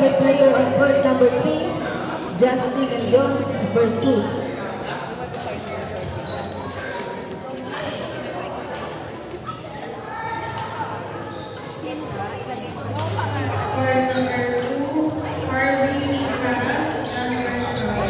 the player on court number 3, Justin and Jones versus Court number 2, Harvey Mika, Elmer Troy.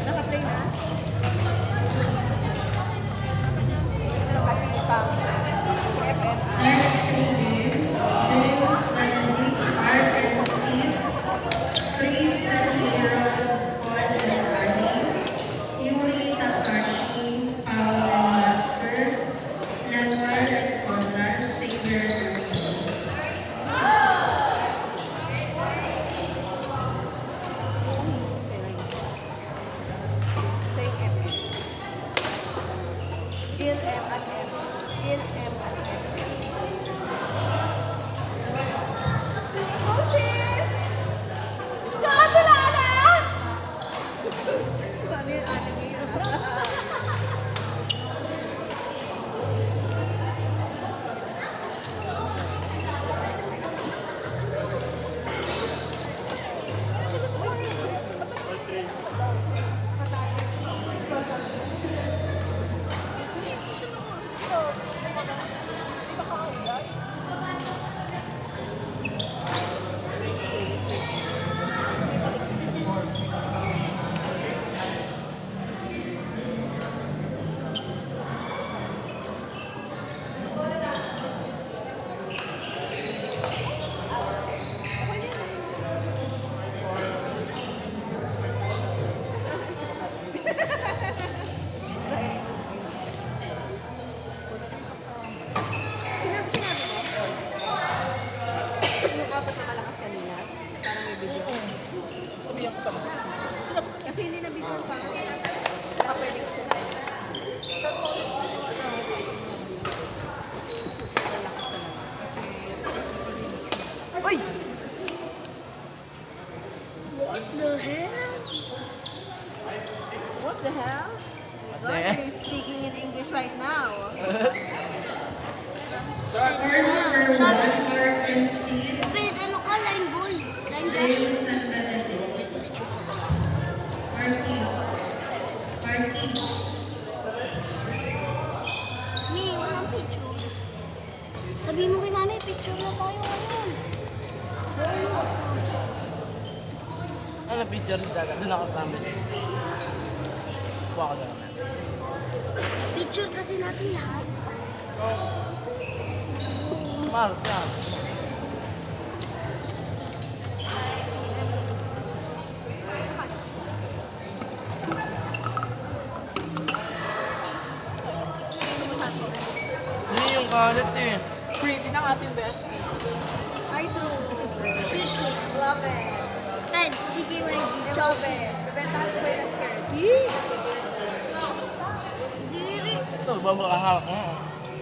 Naka-play na? Kasi pang FM. Next 3 games, James Benedict, Art and Steve, Prince and Harold, Paul and Sunny, Yuri Takashi, Paul and Master, Manuel and Conrad, Xavier and Rachel. Same FM. Gil M at M. Gil M at M. Go sis! Ano yung anime? Sinabi mo? Yung apat na malakas kanina? Parang may video. Sabihan ko pa lang. Kasi hindi na video pa. Baka pwedeng sinabi. Malakas na lang. Uy! What the hell? What the hell? God, you're speaking in English right now. Court number 1, Art and Steve, Wait, ano ka? Line ball. Line dash. James and Benedict. Marky. Marky. Mi, walang picture. Sabi mo kay mami, picture na tayo ngayon. Ano picture ni Daga? Doon ako promise. Kuha ko doon. Picture kasi natin lahat. Mark, yan. Yun yung kalat eh. Pretty ng ating bestie. Hi, true. Shit. Love it. Ted, sige, I YG. love it. Bebentahan ko ba yung skirt? Diri. Ito, babakahawak mo.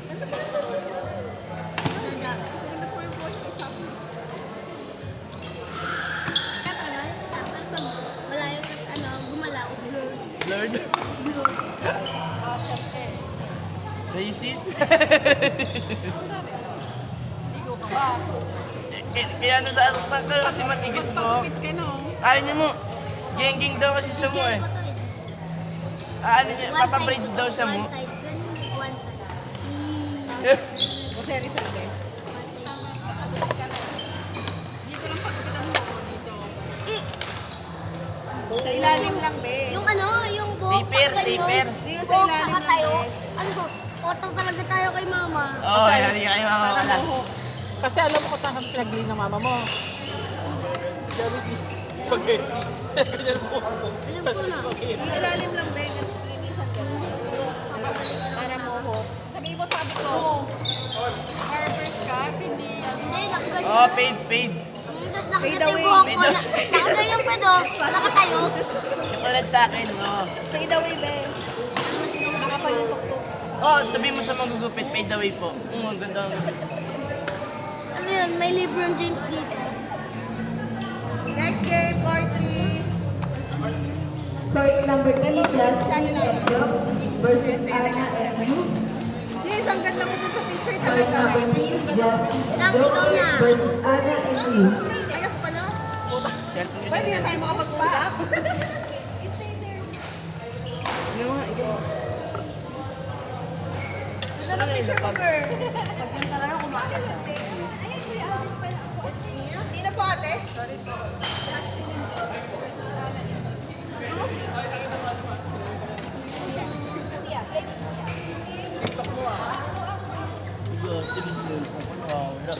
Ganda pa rin. Ganda po yung voice kay Sam. Siyempre, dapat pag malayo tas ano, gumalaw. Lord. Racist? Ikaw ka ba? Kaya nasasaktan ka kasi matigas mo. Pagkapit ka, no? Ayaw niya mo. Geng-geng daw kasi siya mo eh. Ano niya, papabridge daw siya mo. One side. Ganun, one side. O seri-seri. One side. Dito lang pagkapitan mo ako dito. Eh, Sa ilalim lang, be. yung ano, yung buhok. Taper, pag ganyan. taper. Hindi yung sa Buhok ilalim lang, nakatayo. be. Ano, otong talaga tayo kay mama. Oo, hindi kayo Para makakala. mohawk. Kasi alam mo kung saan kami pinag-green ng mama mo. Jollibee. Spaghetti. Ganyan po ako. Alam ko na. Yung ilalim lang, be. Linisan ka. Para mohawk. Sabi mo, sabi ko, Harper's Cup, hindi ano. Hindi, nakaganyan. Oo, paid. Tapos Fade nakita yung away. buhok ko. Fade away. Nakaganyan pa do. Nakatayo. Katulad sa akin, oo. Fade away, be. Makapal yung tuktok. Oh, sabihin mo sa magugupit, fade away po. Ang ganda ang gupit. Ano yun, may LeBron James dito. Next game, court 3. court number 3, Justin and Jones versus Anna and Yu. Sis, ang ganda mo dun sa picture Fight number 3, Justin and Jones versus Anna and Lee. Ayak pala. Cellphone yun. Pwede na tayo makapag-usap. Ano nga, ikaw? Ano na picture mo, girl? Hindi na po, ate. Sorry po. Justin yung cellphone ko nawawala.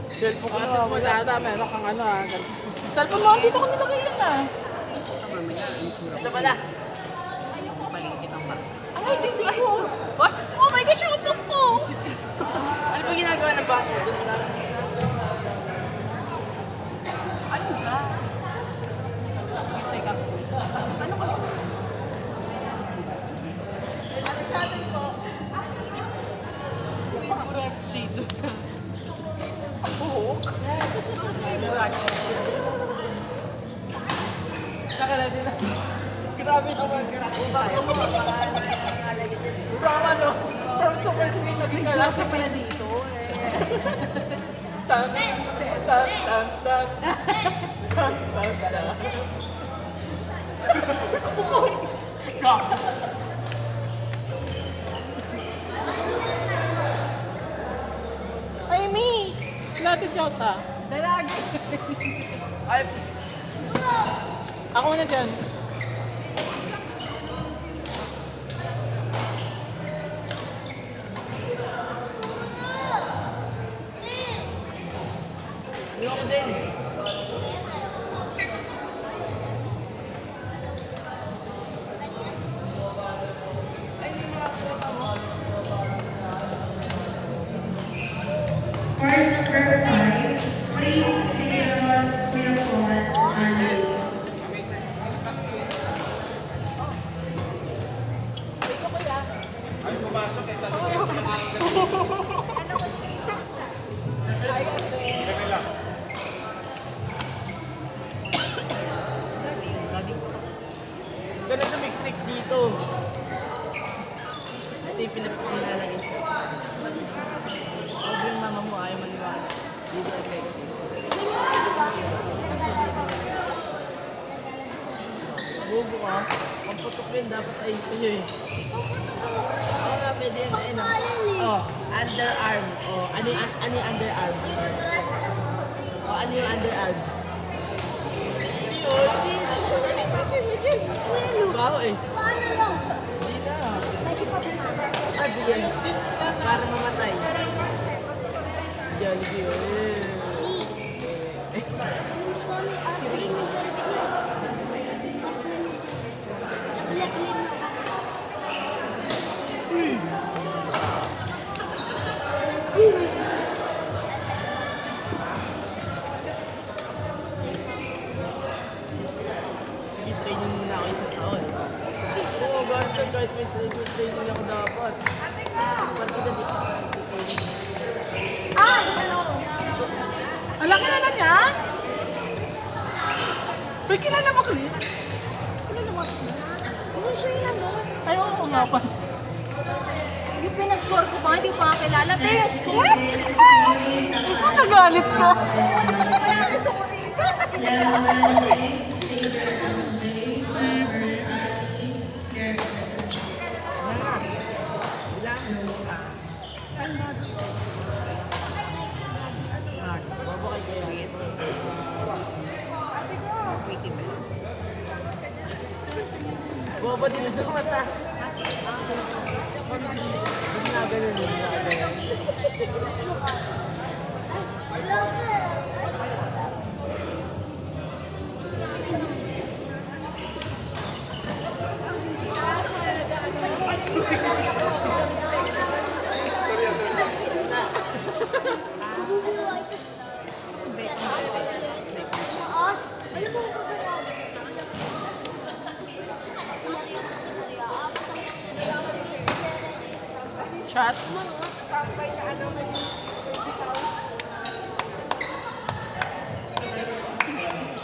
Cellphone ko na wala ata. Meron kang ano ah. Cellphone mo, dito ko nilagay yan ah. Ito pala. Ay, hindi ko. What? Oh my gosh, yung utok ko. Ano ba ginagawa ng bangko? Doon lang. Ano dyan? Teka. Ano ka? Ate Shuttle po. Puro Jesus. Ang buhok. Nakalala na. Grabe naman. From ano? From super sweet. Naging kalasa pala dito. Tan, tan, tan, tan. Tan, tan, tan. Ay, Mi! Natin Diyos ha? Dalagi. Ay, Ako na dyan. ayoko din. Part number 5, Prince Leon Miracle Anne. Ganun sumiksik dito. Ito yung pinapakilalagay sa. Huwag yung mama mo ayaw maniwala. Dito effective. Bugo ka. Ang putok yun dapat ay sa'yo eh. Oo nga, pwede yan. Ayun oh, underarm. Oh, ano yung underarm? Oh, ano yung underarm? Ikaw eh. Hindi na. Ah, sige. Para mamatay. Jollibee. Sige, training muna ako isang taon. Oo, basta kahit may training ako dapat. Ate ka! Pati na dito. Alam ka na niya? May kilala mo, Clint? Kilala mo, Clint? Ano siya yung ano? Ay, oo nga pa. Yung pinascore ko ba? Hindi ko pa kakilala. Tayo, score? Ang nagalit ko. Leon Prince Xavier Andre, Robert Ali, Claire. Bilang mo ka. Bobo kay Kuya. Bobo din sa mata. Hindi na ganun. Hindi na ganun. Shot.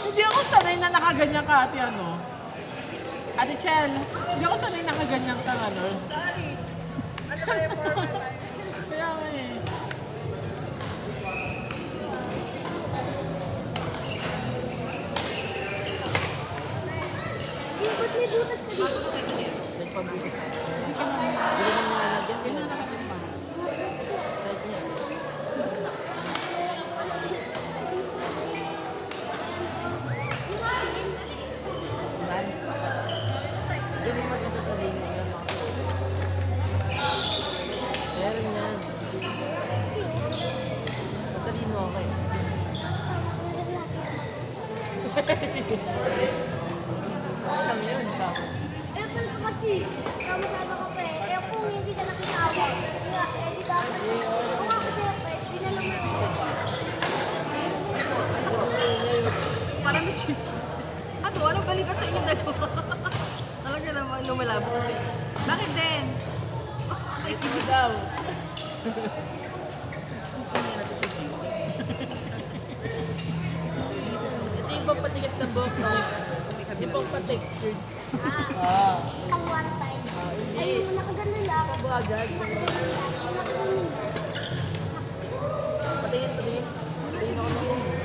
Hindi ako sanay na nakaganyan ka, ate ano. Ate Chel, hindi ako sanay nakaganyan ka, ano. Kaya nga eh. Hindi, ba't may butas ka dito? Nagpabuti sa akin. Hindi naman nalagyan. Kailan nakalagyan pa? Side niya. Nan. Hindi naman ito sa linya yun. Meron yan. Matalino ako eh. Okay lang yun. Sa Eh, pero kasi, sama-sama ka pa eh. Eh, kung hindi ka nakitawa, di dapat. Kung nga kasi, dinala mo yung isa. Parang may chismis. Ano? Anong balita sa inyo dalawa? Talaga naman, lumalabot na sa'yo. Bakit din? Ay, Ano daw? Ito yung pampatigas ng buhok mo. Yung pampatextured. Ah. Ang one side. Hindi. Ay, yung nakaganda lang. Agad. Nakaganda. Patingin, patingin. Patingin ako ng